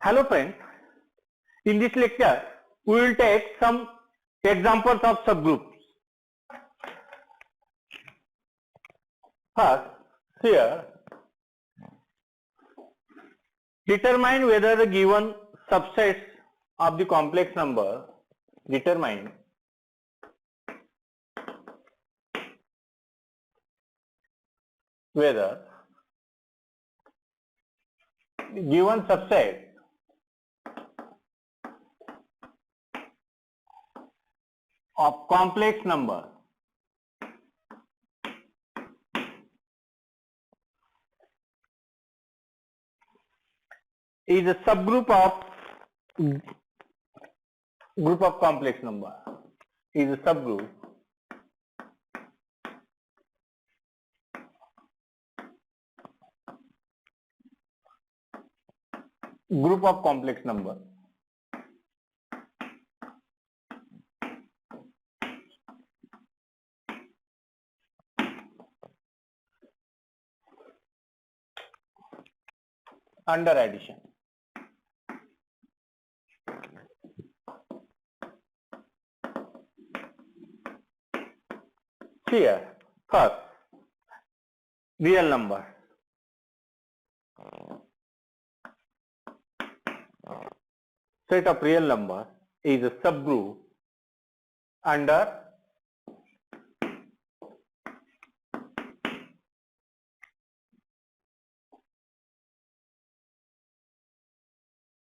Hello friends, in this lecture we will take some examples of subgroups. First, here determine whether the given subsets of the complex number determine whether the given subset of complex number is a subgroup of complex number is a subgroup group of complex number under addition. Here, first, real number. Set of real number is a subgroup under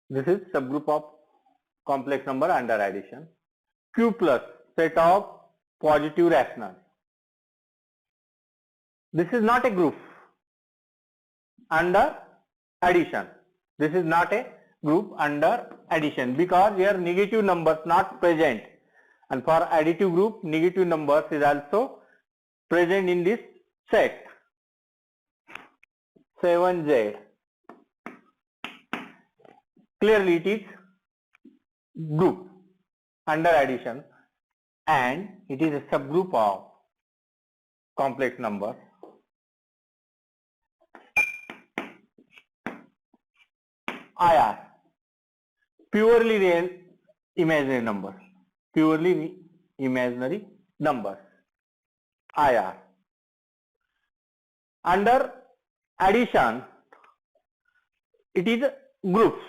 this is subgroup of complex number under addition. Q plus set of positive rational. This is not a group under addition. This is not a group under addition because here negative numbers not present, and for additive group negative numbers is also present in this set. 7Z. Clearly it is group under addition and it is a subgroup of complex numbers. IR, purely real imaginary numbers, purely imaginary numbers, IR. Under addition, it is groups.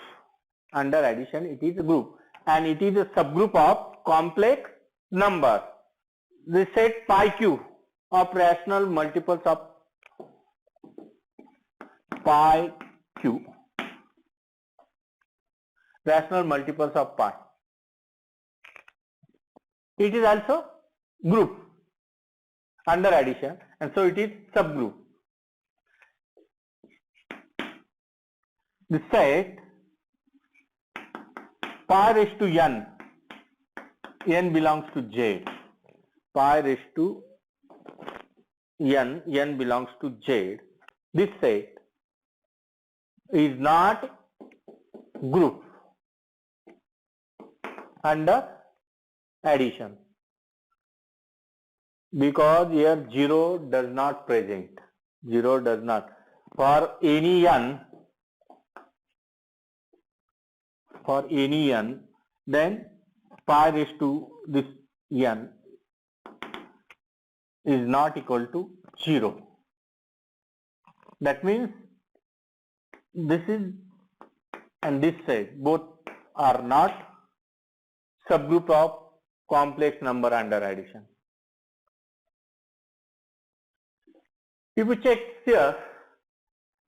Under addition, it is a group and it is a subgroup of complex numbers. The set pi q of rational multiples of pi q. Rational multiples of pi. It is also group under addition and so it is subgroup. The set pi raised to n, n belongs to j, pi raised to n, n belongs to j. This set is not group under addition because here 0 does not present, 0 does not. For any n, then pi raised to this n is not equal to 0. That means this is and this set both are not subgroup of complex number under addition. If we check here,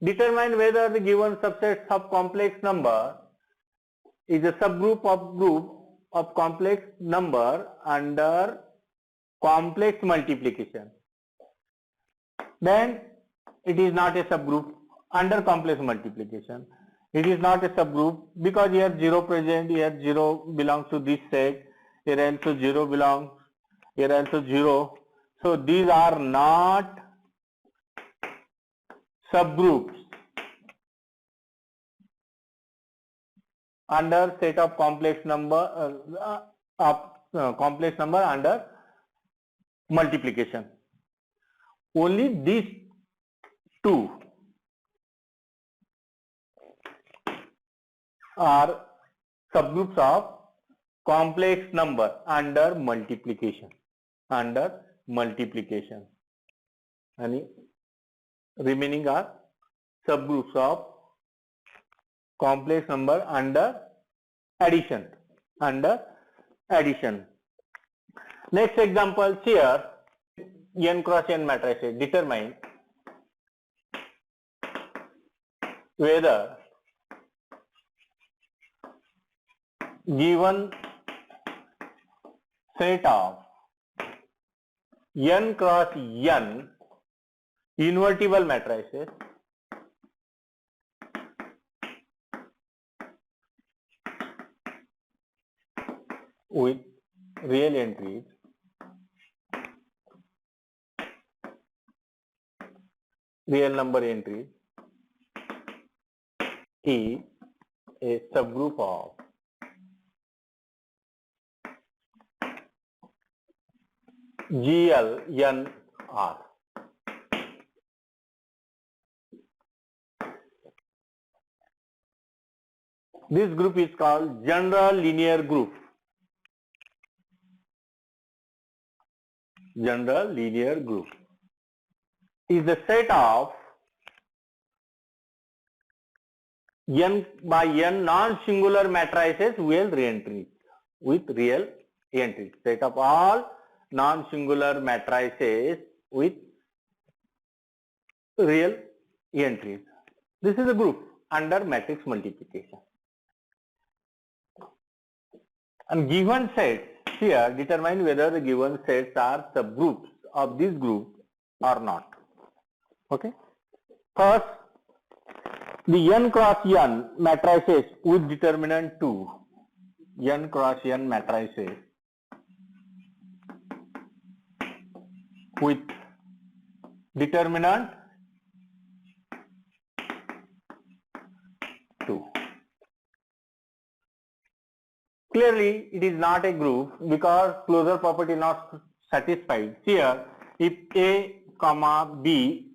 determine whether the given subset of complex number is a subgroup of group of complex number under complex multiplication. Then it is not a subgroup under complex multiplication. It is not a subgroup because here 0 present, here 0 belongs to this set, here also 0 belongs, here also 0. So these are not subgroups under set of complex number complex number under multiplication. Only these two are subgroups of complex number under multiplication. Under multiplication. And remaining are subgroups of complex number under addition. Under addition. Next example here, n cross n matrices determine whether given set of n cross n invertible matrices with real entries real number entries is a subgroup of GLNR. This group is called general linear group. General linear group is the set of n by n non-singular matrices with real entries. Set of all non-singular matrices with real entries. This is a group under matrix multiplication. And given sets here determine whether the given sets are subgroups of this group or not. Okay. First, the n cross n matrices with determinant 2. N cross n matrices with determinant 2. Clearly, it is not a group because closure property is not satisfied. Here, if A, comma B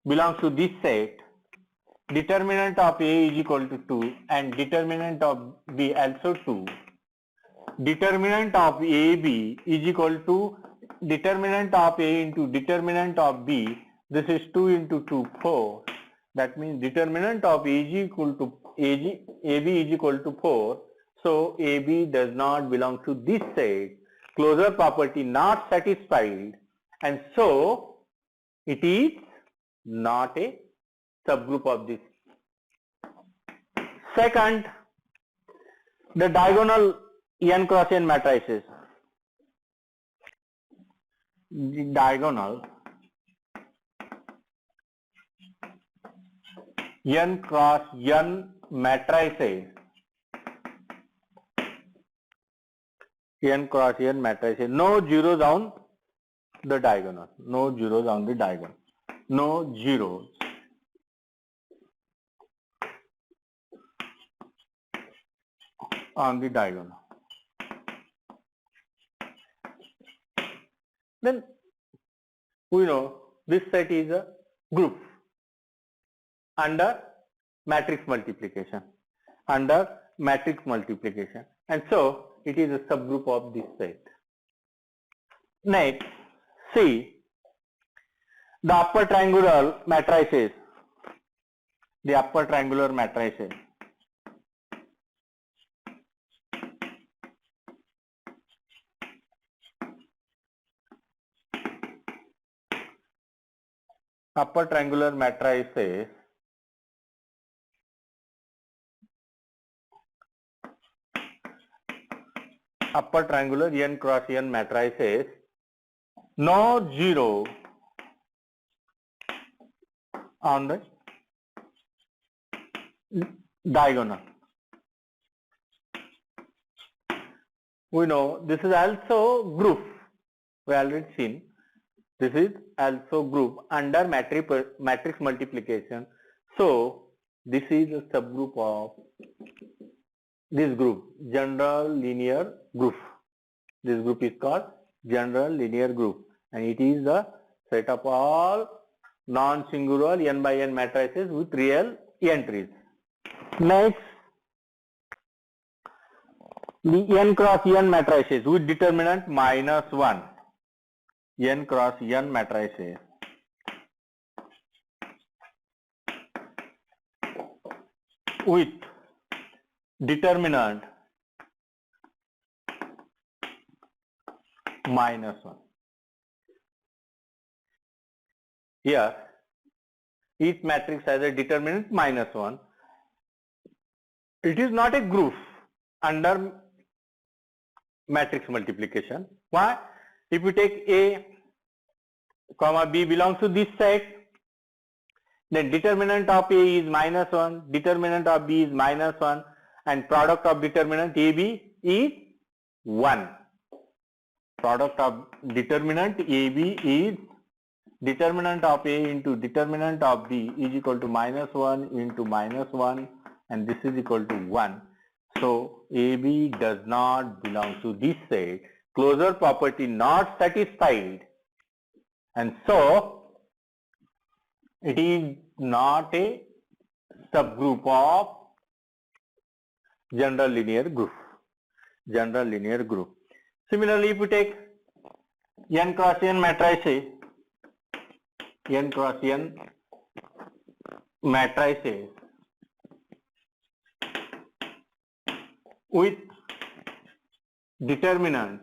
belongs to this set, determinant of A is equal to 2 and determinant of B also 2. Determinant of AB is equal to determinant of A into determinant of B. This is 2 into 2, 4. That means determinant of AB is equal to AB is equal to 4. So AB does not belong to this set. Closure property not satisfied, and so it is not a subgroup of this. Second, the diagonal n cross n matrices. The diagonal n cross n matrices. N cross n matrices. No zeros on the diagonal. No zeros on the diagonal. No zeros. On the diagonal. Then we know this set is a group under matrix multiplication. Under matrix multiplication. And so it is a subgroup of this set. Next, see the upper triangular matrices. The upper triangular matrices. Upper triangular matrices upper triangular n cross n matrices, no zero on the diagonal. We know this is also group. We already seen this is also group under matrix multiplication. So this is a subgroup of this group, general linear group. This group is called general linear group, and it is the set of all non-singular n by n matrices with real entries. Next, the n cross n matrices with determinant -1, n cross n matrices with determinant -1. Here each matrix has a determinant -1. It is not a group under matrix multiplication. Why? If you take A comma B belongs to this set, then determinant of A is -1, determinant of B is -1, and product of determinant AB is 1. Product of determinant AB is determinant of A into determinant of B is equal to -1 into -1, and this is equal to 1. So AB does not belong to this set. Closure property not satisfied, and so it is not a subgroup of general linear group. General linear group. Similarly, if we take n cross n matrices, n cross n matrices with determinant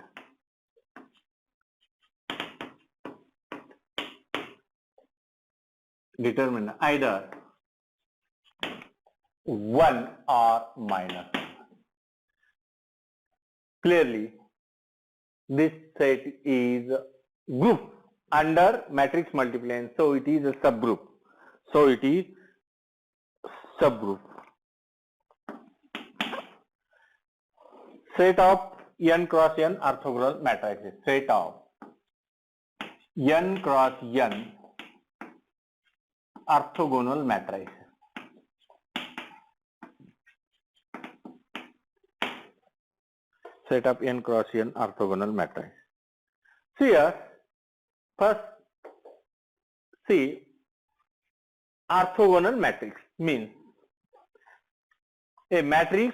either 1 or -1. Clearly, this set is group under matrix multiplication, so it is a subgroup. So it is subgroup. Set of n cross n orthogonal matrices. Set of n cross n orthogonal matrices. Set of n cross n orthogonal matrix. See here, first see orthogonal matrix means a matrix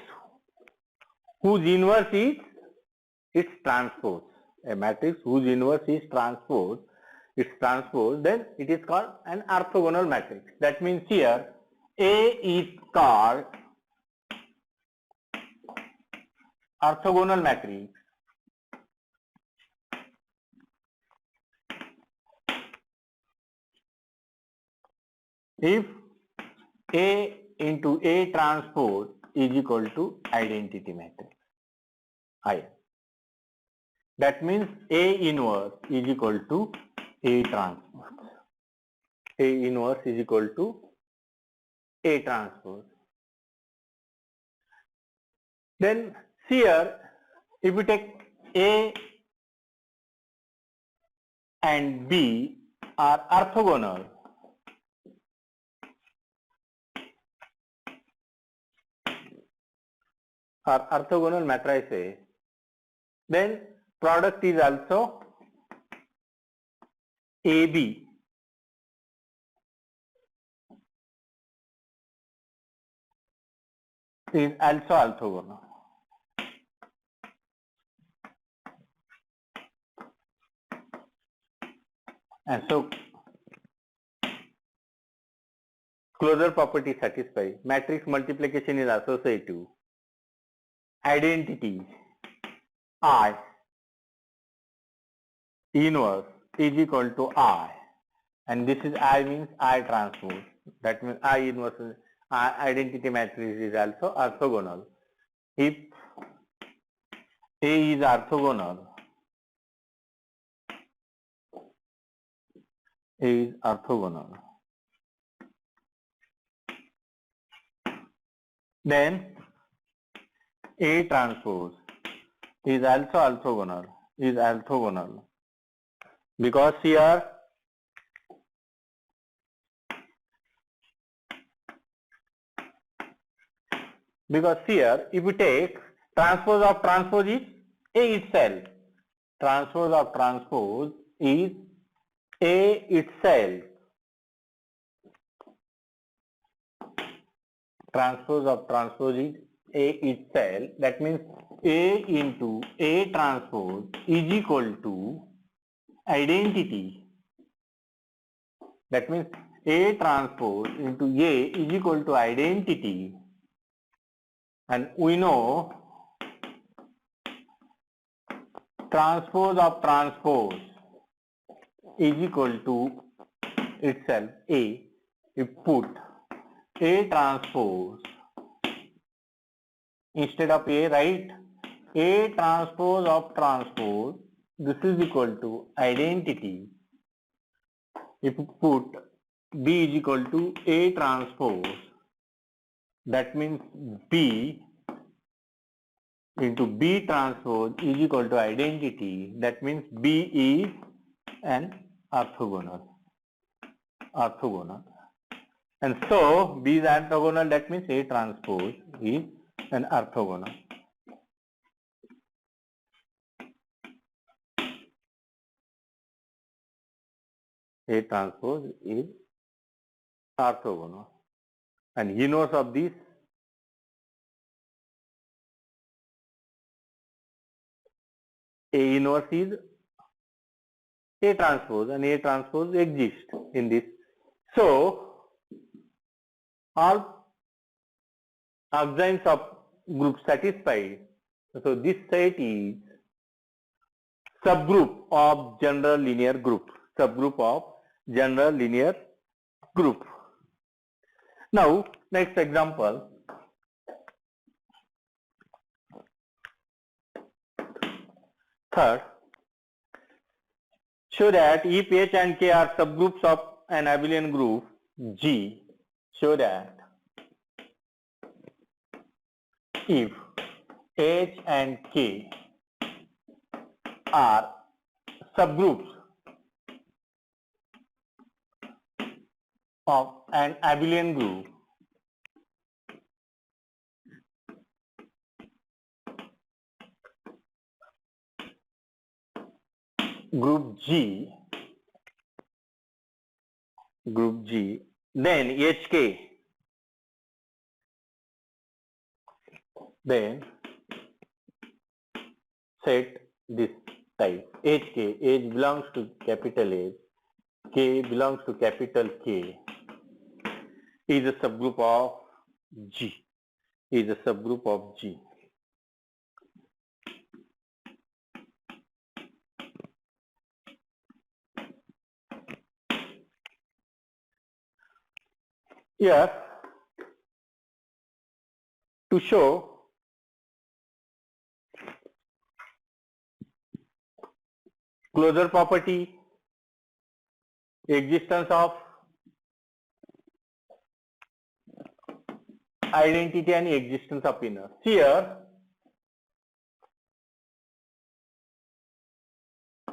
whose inverse is its transpose. A matrix whose inverse is its transpose, then it is called an orthogonal matrix. That means here A is called orthogonal matrix if A into A transpose is equal to identity matrix I. That means A inverse is equal to A transpose. A inverse is equal to A transpose. Then here, if we take A and B are orthogonal, matrices, then product is also AB is also orthogonal. And so closure property satisfied. Matrix multiplication is associative. Identity I inverse is equal to I, and this is I means I transpose. That means I inverse identity matrix is also orthogonal. If A is orthogonal, then A transpose is also orthogonal, because here if we take transpose of transpose is A itself. Transpose of transpose is A itself. Transpose of transpose is A itself, that means A into A transpose is equal to identity. That means A transpose into A is equal to identity. And we know transpose of transpose is equal to itself A. You put A transpose instead of A, right? A transpose of transpose, this is equal to identity. If you put B is equal to A transpose, that means B into B transpose is equal to identity. That means B is an orthogonal. And so B is orthogonal, that means A transpose is an orthogonal. A transpose is orthogonal. And inverse of this, A inverse is A transpose, and A transpose exists in this. So all argines of group satisfied. So this set is subgroup of general linear group. Subgroup of general linear group. Now next example. Third, show that if H and K are subgroups of an abelian group G, show that if H and K are subgroups of an abelian group, group G, then HK, then set this type. HK, H belongs to capital H, K belongs to capital K, is a subgroup of G, Here, to show closure property, existence of identity and existence of inner. Here,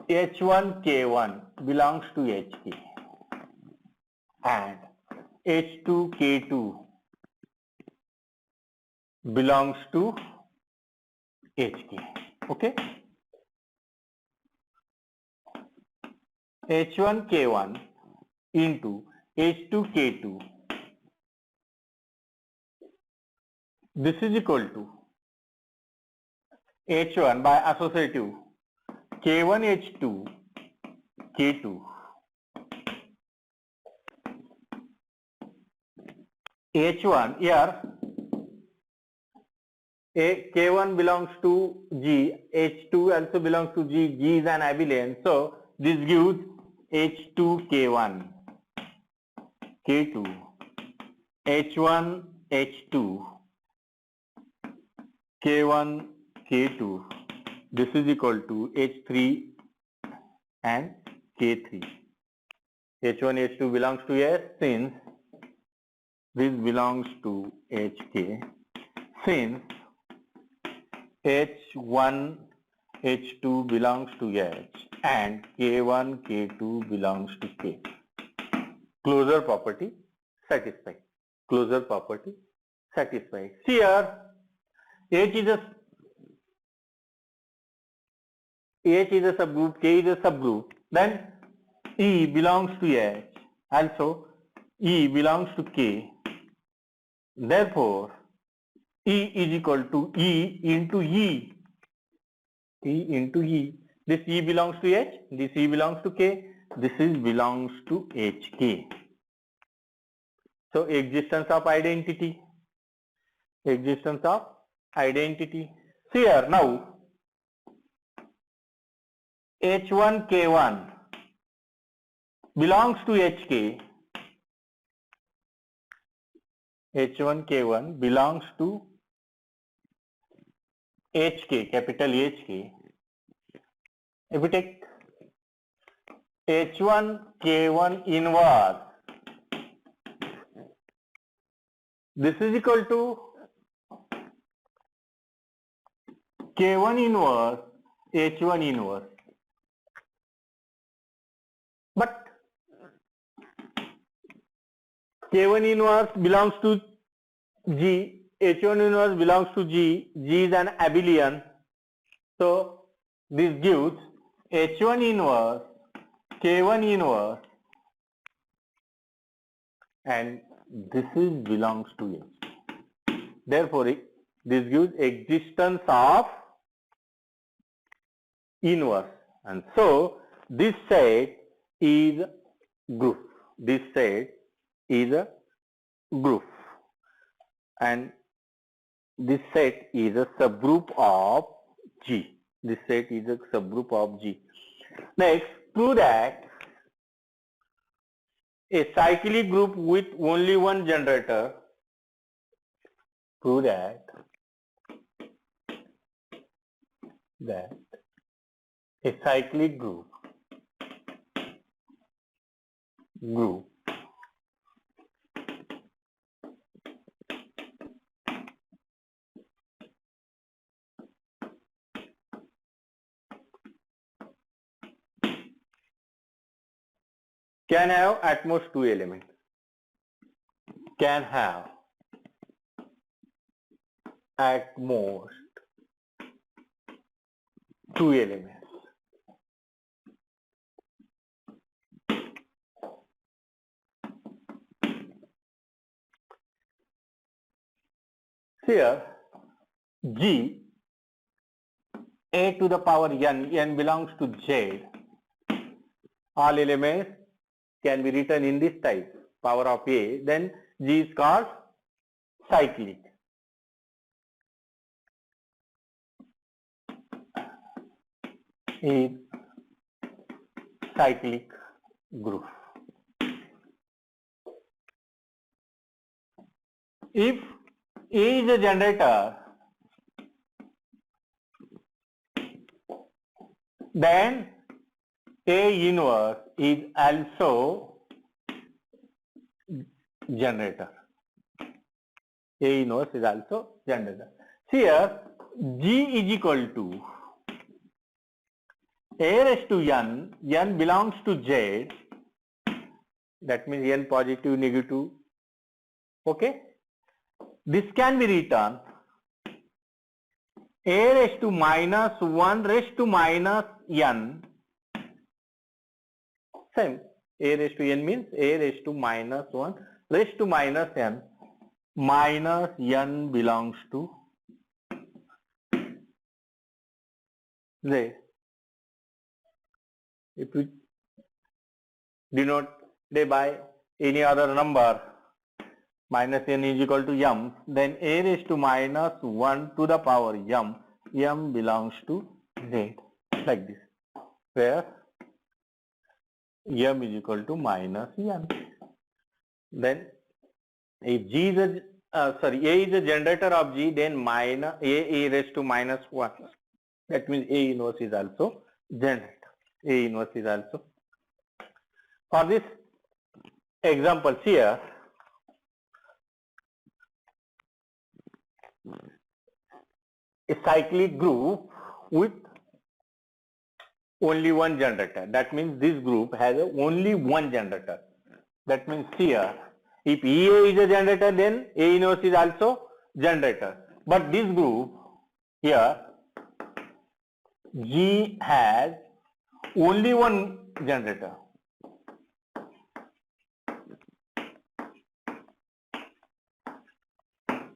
H1 K1 belongs to HK and H2 K2 belongs to HK. Okay? H1 K1 into H2 K2, this is equal to H1 by associative K1 H2 K2, H1 here K1 belongs to G, H2 also belongs to G, G is an abelian, so this gives H2 K1 K2, H1 H2 K1 K2, this is equal to H3 and K3. H1 H2 belongs to S, since this belongs to HK, since H1 H2 belongs to H and K1 K2 belongs to K. Closure property satisfied. Here H is a subgroup, K is a subgroup, then E belongs to H, also E belongs to K. Therefore E is equal to E into E. E into E. This E belongs to H, this E belongs to K, this is belongs to HK. So existence of identity. Existence of identity. See here now, H1 K1 belongs to HK. H1 K1 belongs to HK, capital HK. If we take H1 K1 inverse, this is equal to K1 inverse H1 inverse. But K1 inverse belongs to G, H1 inverse belongs to G, G is an abelian. So this gives H1 inverse K1 inverse, and this is belongs to H. Therefore, this gives existence of inverse, and so this set is group. This set is a group, and this set is a subgroup of G. This set is a subgroup of G. Next, prove that a cyclic group with only one generator. Prove that a cyclic group can have at most two elements. Can have at most two elements. Here, G, A to the power n, n belongs to Z. All elements can be written in this type, power of A, then G is called cyclic. Is cyclic group. If A is a generator, then A inverse is also generator. A inverse is also generator. Here, G is equal to A raised to n, n belongs to Z, that means n positive, negative, okay. This can be written A raised to minus 1 raised to minus n, same, A raised to n means A raised to minus 1 raised to minus n, minus n belongs to Z. If we denote by any other number, minus n is equal to m, then A raised to minus 1 to the power m, m belongs to Z, like this, where m is equal to minus n. Then if G is A is a generator of G, then minus A raised to minus 1. That means A inverse is also generator. A inverse is also. For this example here, a cyclic group with only one generator. That means this group has only one generator. That means here, if EA is a generator, then A inverse is also generator. But this group here, G has only one generator.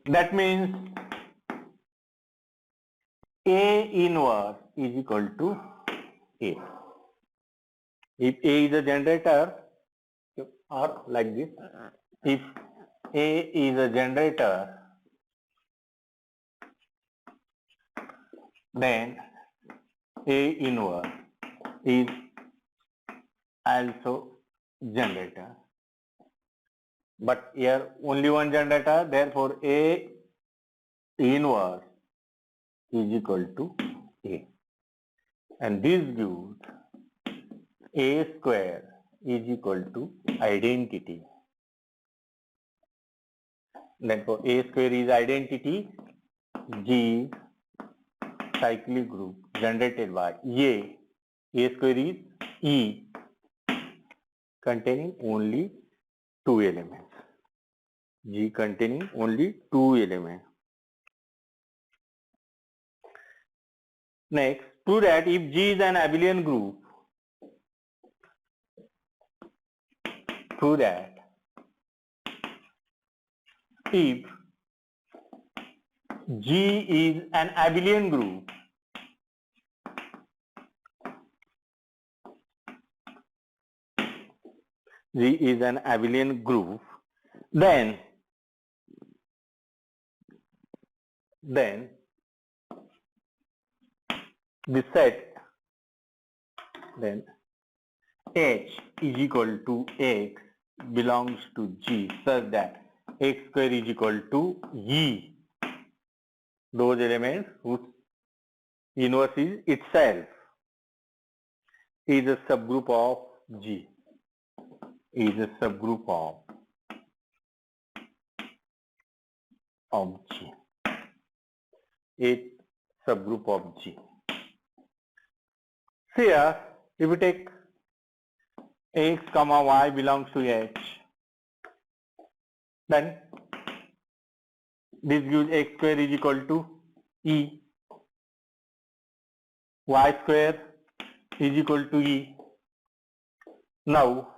That means A inverse is equal to A. If A is a generator, or like this, if A is a generator, then A inverse is also generator. But here only one generator, therefore A inverse is equal to A. And this gives A square is equal to identity. Therefore A square is identity. G cyclic group generated by A. A square is E containing only two elements. G containing only two elements. Next, prove that if G is an abelian group, prove that if G is an abelian group, G is an abelian group, then the set, then H is equal to X belongs to G such that X square is equal to E, those elements whose inverse is itself, is a subgroup of G, is a subgroup of G, a subgroup of G. So here, if we take X comma Y belongs to H, then this gives X square is equal to E, Y square is equal to E. Now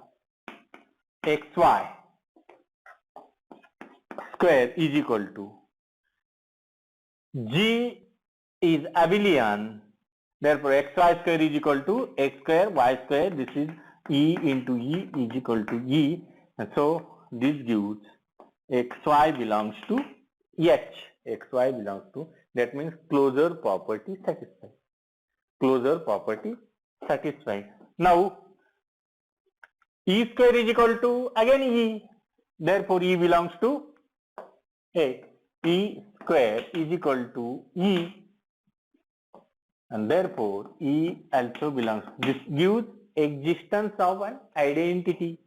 XY square is equal to G is abelian, therefore XY square is equal to X square, Y square, this is E into E is equal to E, and so this gives XY belongs to H, XY belongs to, that means closure property satisfied, closure property satisfied. Now E square is equal to again E, therefore E belongs to A. E square is equal to E, and therefore E also belongs. This gives existence of an identity.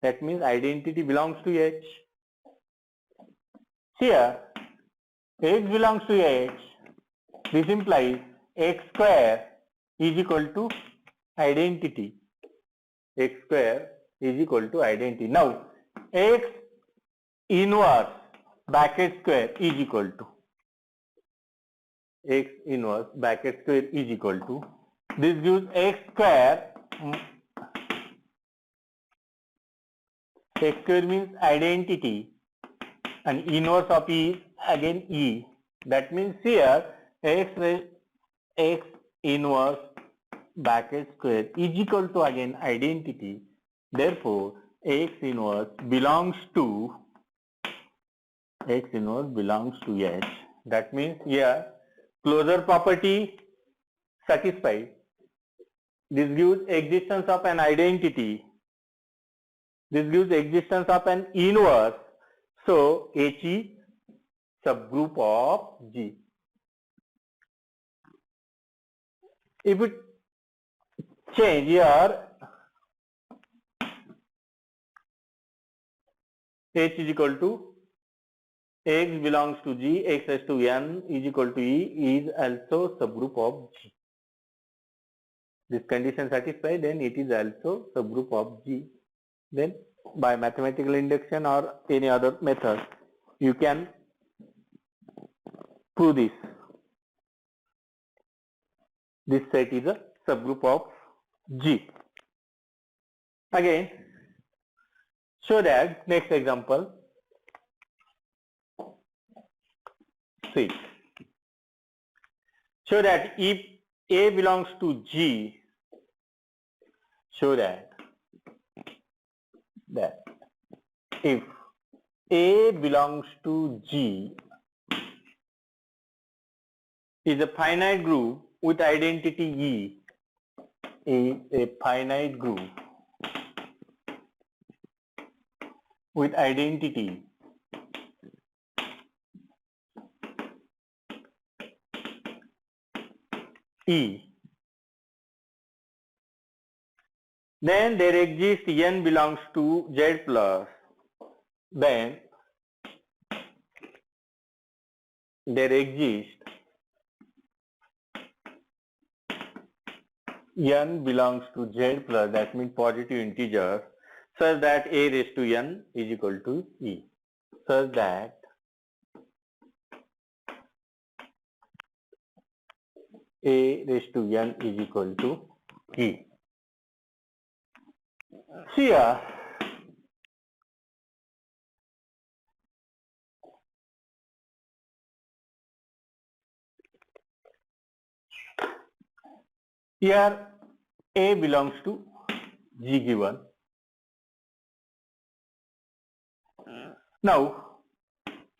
That means identity belongs to H. Here X belongs to H. This implies X square is equal to identity. X square is equal to identity. Now X inverse bracket square is equal to X inverse bracket square is equal to, this gives X square, X square means identity and inverse of E is again E. That means here X inverse bracket square is equal to again identity. Therefore X inverse belongs to H. That means here closure property satisfied. This gives existence of an identity. This gives existence of an inverse. So H is subgroup of G. If we change here, H is equal to X belongs to G, X raised to N is equal to E is also subgroup of G. This condition satisfied, then it is also subgroup of G. Then by mathematical induction or any other method, you can prove this. This set is a subgroup of G. Again, show that next example. See, show that if A belongs to G, show that if A belongs to G is a finite group with identity E, is a finite group with identity E, then there exists n belongs to Z plus, then there exists n belongs to Z plus, that means positive integers, such that A raised to n is equal to E, such that A raised to n is equal to E. Here, A belongs to G given. Now,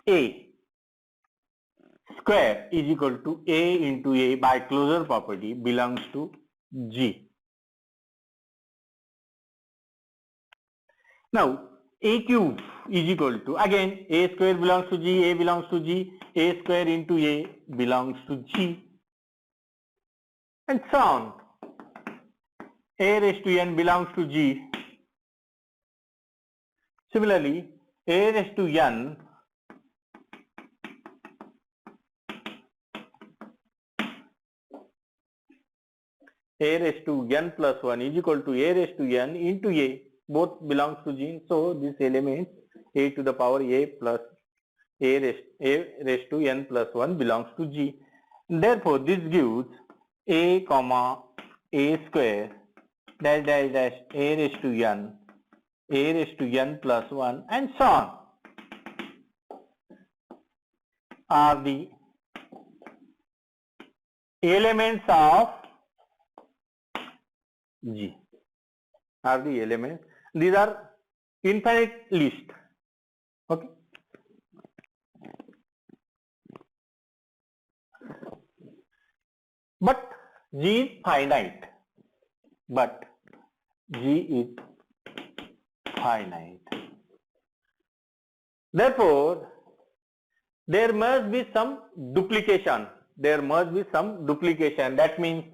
A square is equal to A into A by closure property belongs to G. Now, A cube is equal to, again, A square belongs to G, A belongs to G, A square into A belongs to G, and so on. A raised to n belongs to G. Similarly, A raised to n A raised to n plus 1 is equal to A raised to n into A, both belongs to G. So this element A to the power A plus A raised to n plus 1 belongs to G. Therefore, this gives A comma A square dash dash dash A raised to n plus 1 and so on are the elements of G. Are the elements. These are infinite list. Okay. But G is finite. But G is finite. Therefore, there must be some duplication. There must be some duplication. That means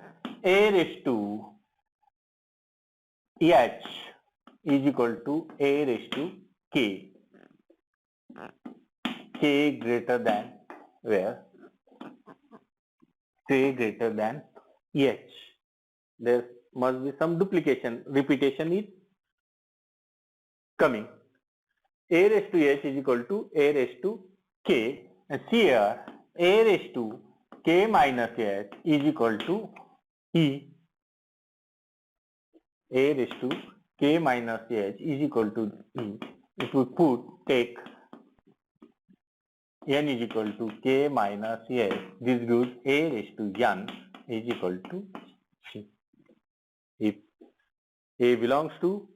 A raised to H is equal to A raised to K. K greater than where? K greater than H. There must be some duplication. Repetition is coming. A raised to H is equal to A raised to K. And here A raised to K minus H is equal to E. A raised to K minus H is equal to E. If we take n is equal to K minus H, this gives A raised to n is equal to C. If A belongs to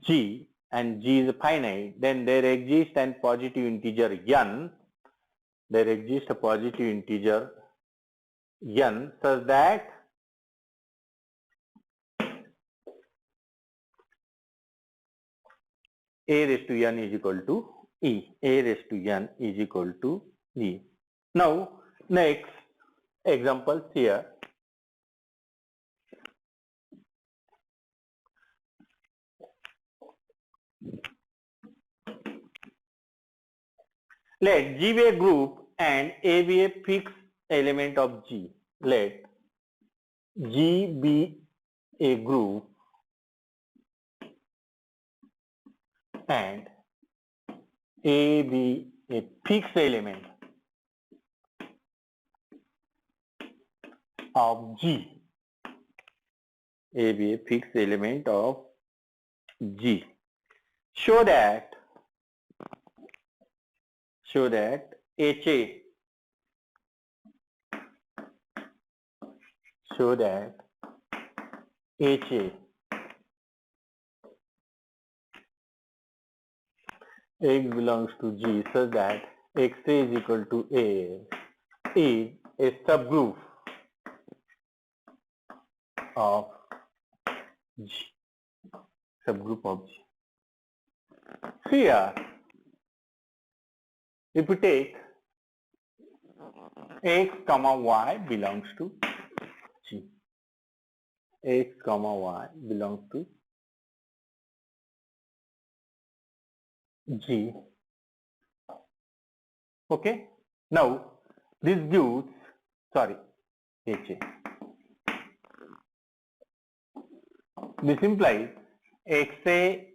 G and G is finite, then there exists a positive integer n. There exists a positive integer n such that A raised to n is equal to E. A raised to n is equal to E. Now, next example here. Let G be a group and A be a fixed element of G. Let G be a group and A be a fixed element of G. A be a fixed element of G. Show that HA show that HA X belongs to G such that XA is equal to A is a subgroup of G. Subgroup of G. Here, if we take X comma Y belongs to G. X comma Y belongs to G. Okay. Now this gives, sorry, HA. This implies XA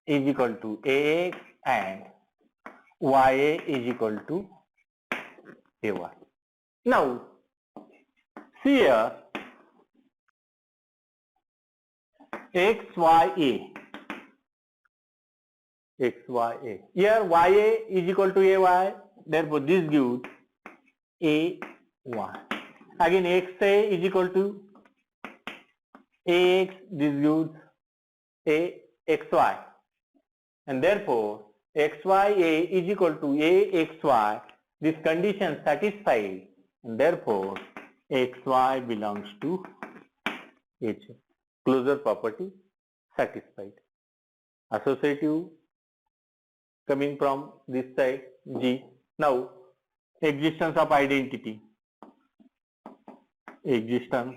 is equal to AX and YA is equal to AY. Now see here XYA. XYA. Here YA is equal to AY, therefore this gives AY. Again XA is equal to AX, this gives AXY. And therefore XYA is equal to AXY. This condition satisfied, and therefore XY belongs to H. Closure property satisfied. Associative coming from this side G. Now existence of identity. Existence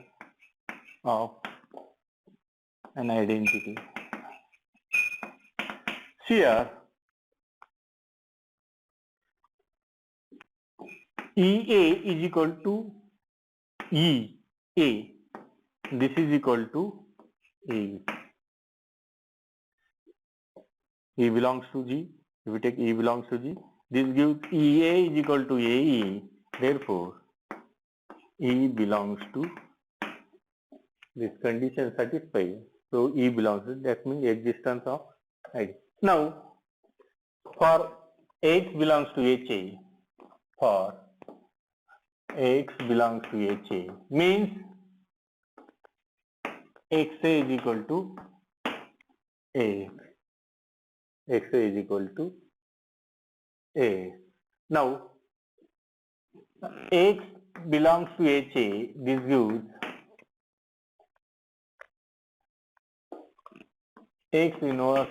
of an identity. Here EA is equal to EA. This is equal to A. E belongs to G. If we take E belongs to G, this gives EA is equal to AE. Therefore, E belongs to this condition satisfied. So E belongs to, that means existence of ID. Now, for X belongs to HA, for X belongs to HA means XA is equal to A. XA is equal to A. Now, X belongs to HA, this gives X inverse,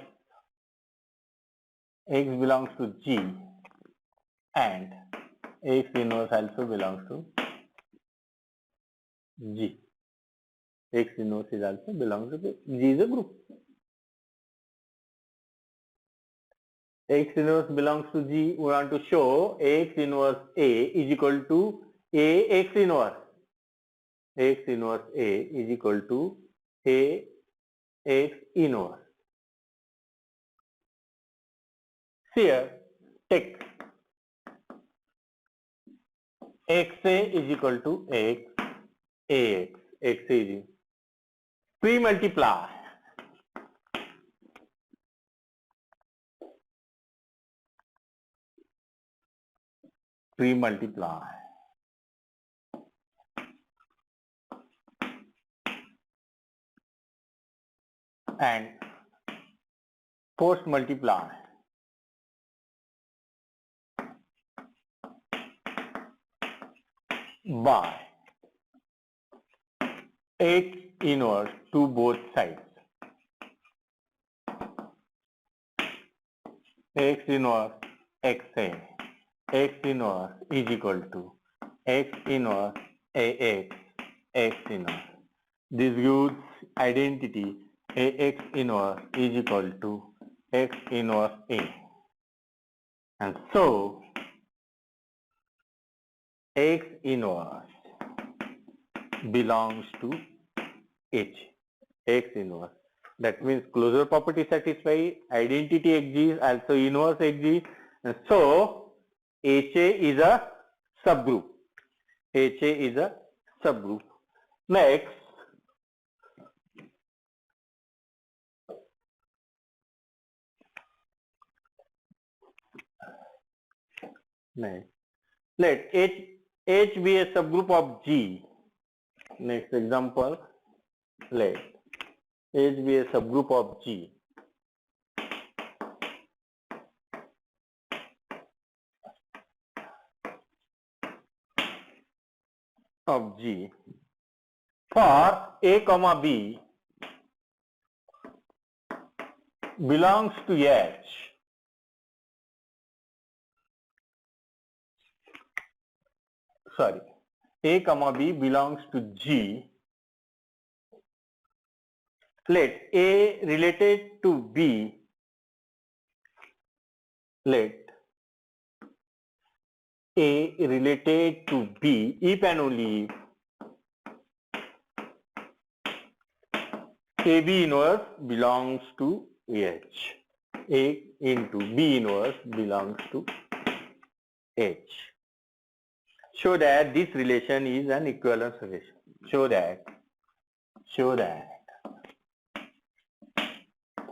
X belongs to G and X inverse also belongs to G. X inverse is also belongs to G is a group. X inverse belongs to G. We want to show X inverse A is equal to A X inverse. X inverse A is equal to A X inverse. Here, take XA is equal to X AX. XA is pre-multiply. Pre-multiply. And post-multiply. By X inverse to both sides. X inverse XA. X inverse is equal to X inverse AX. X inverse. This gives identity AX inverse is equal to X inverse A. And so X inverse belongs to H. X inverse. That means closure property satisfied, identity exists, also inverse exists, and so HA is a subgroup. HA is a subgroup. Next, let H be a subgroup of G Next example, let H be a subgroup of G. Of G for A comma B belongs to H. Sorry, A comma B belongs to G. Let A related to B. Let A related to B if and only if AB inverse belongs to H. A into B inverse belongs to H. Show that this relation is an equivalence relation. Show that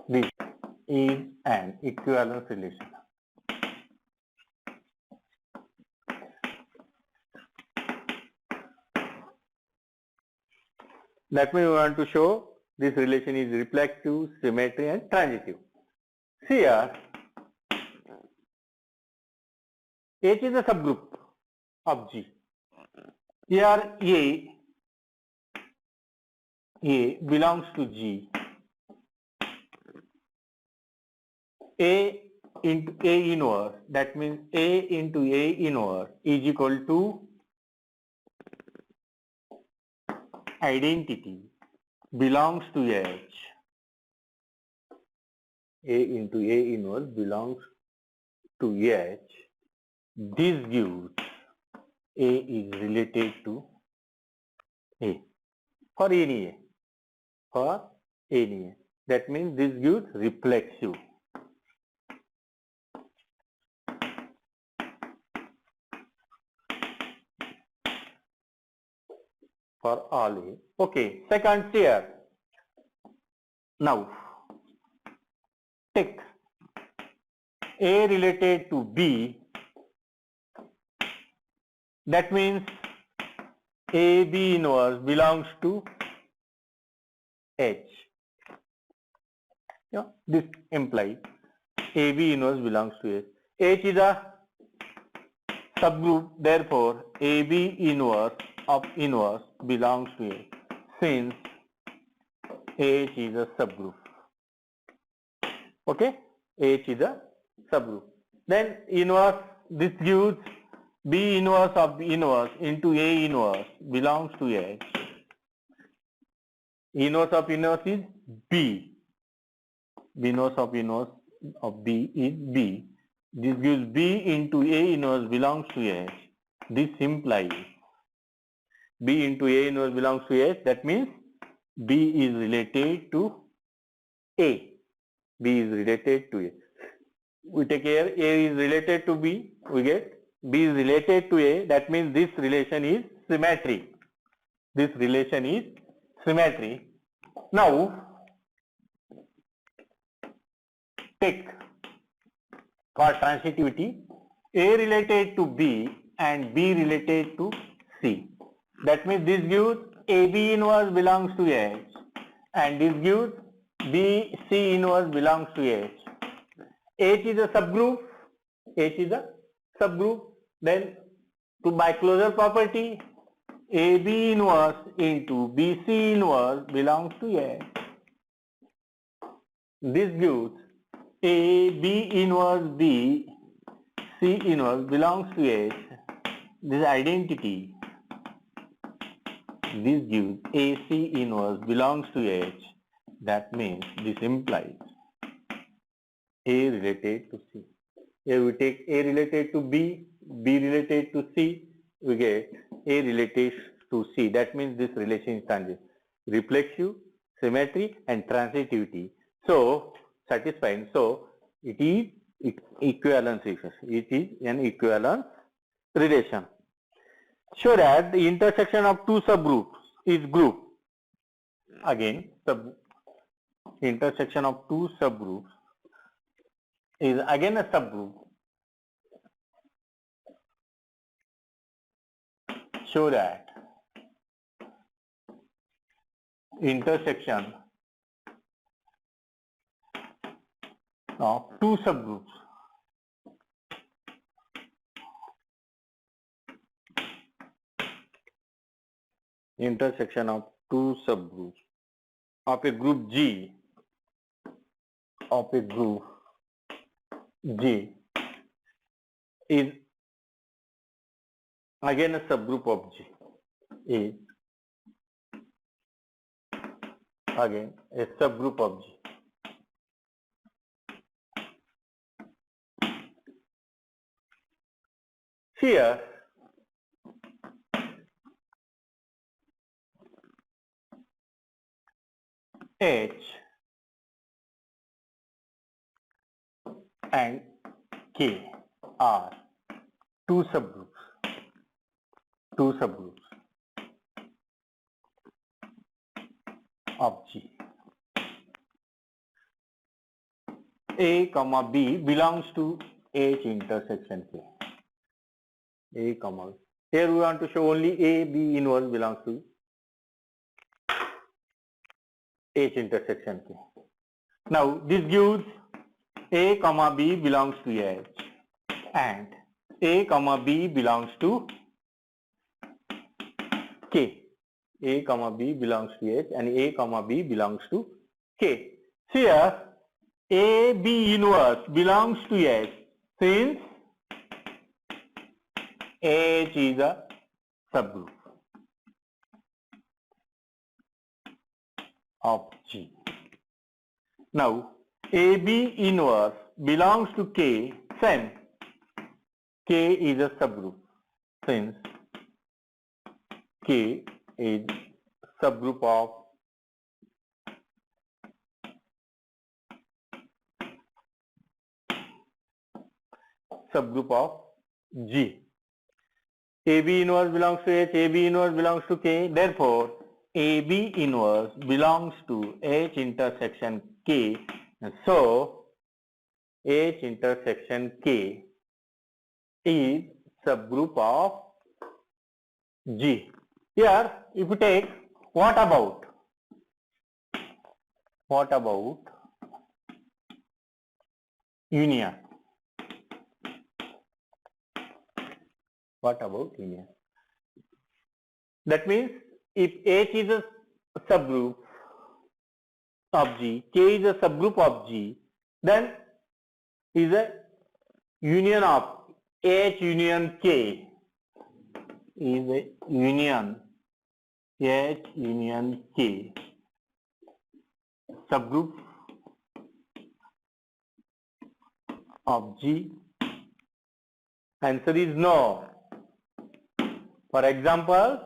this is an equivalence relation. That means we want to show this relation is reflexive, symmetry and transitive. See here, H is a subgroup of G. Here A belongs to G. A into A inverse, that means A into A inverse is equal to identity belongs to H. A into A inverse belongs to H. This gives A is related to A for any A. For any A. That means this gives reflexive. For all A. Okay, second here. Now take A related to B. That means AB inverse belongs to H. Yeah, this implies AB inverse belongs to H. H is a subgroup, therefore AB inverse of inverse belongs to H, since H is a subgroup. Okay, H is a subgroup. Then inverse, this gives B inverse of inverse into A inverse belongs to H. Inverse of inverse is B. Inverse of inverse of B is B. This gives B into A inverse belongs to H. This implies B into A inverse belongs to H. That means B is related to A. B is related to A. We take here A is related to B. We get B is related to A. That means this relation is symmetry. This relation is symmetry. Now take for transitivity A related to B and B related to C. That means this gives AB inverse belongs to H and this gives BC inverse belongs to H. H is a subgroup. H is a subgroup. Then by closure property, AB inverse into BC inverse belongs to H. This gives AB inverse B, C inverse belongs to H. This identity. This gives AC inverse belongs to H. That means this implies A related to C. Here we take A related to B, B related to C, we get A related to C. That means this relation is transitive. Reflexive, symmetry and transitivity. So satisfying. So it is equivalence relation. It is an equivalence relation. Show that the intersection of two subgroups is group. Again, the intersection of two subgroups is again a subgroup. Show that intersection of two subgroups. Intersection of two subgroups of a group G, of a group G is again a subgroup of G, is again a subgroup of G. Here H and K are two subgroups of G. A comma B belongs to H intersection K. A comma B. Here we want to show only A, B inverse belongs to H intersection K. Now this gives A comma B belongs to H and A comma B belongs to K. A comma B belongs to H and A comma B belongs to K. Here A, B inverse belongs to H since H is a subgroup of G. Now AB inverse belongs to K since K is a subgroup, since K is subgroup of G. AB inverse belongs to H, AB inverse belongs to K. Therefore, AB inverse belongs to H intersection K. And so, H intersection K is subgroup of G. Here, if you take what about union? What about union? That means if H is a subgroup of G, K is a subgroup of G, then is a union of H union K is a union H union K subgroup of G. Answer is no. For example,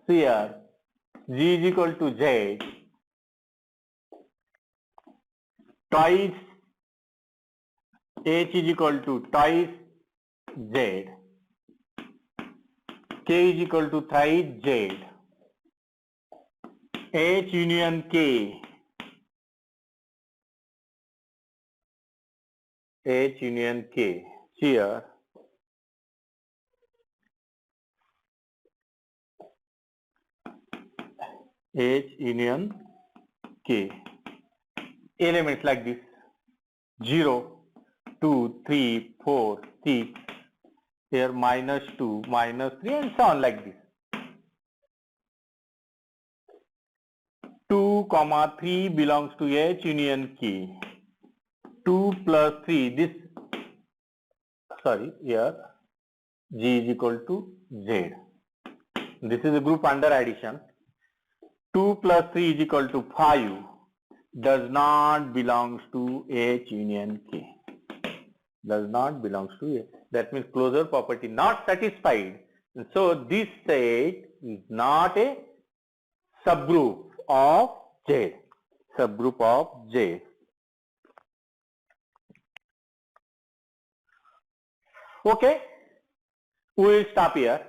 here G is equal to Z twice H is equal to twice Z, K is equal to thrice Z, H union K, H union K. Here H union K elements like this 0, 2, 3, 4, 6, here -2, -3 and so on like this. 2, 3 belongs to H union K. 2 plus 3, this, sorry, here G is equal to Z. This is a group under addition. 2 plus 3 is equal to 5 does not belongs to H union K. Does not belongs to H. That means closure property not satisfied. And so this set is not a subgroup of J. Subgroup of J. Okay. We will stop here.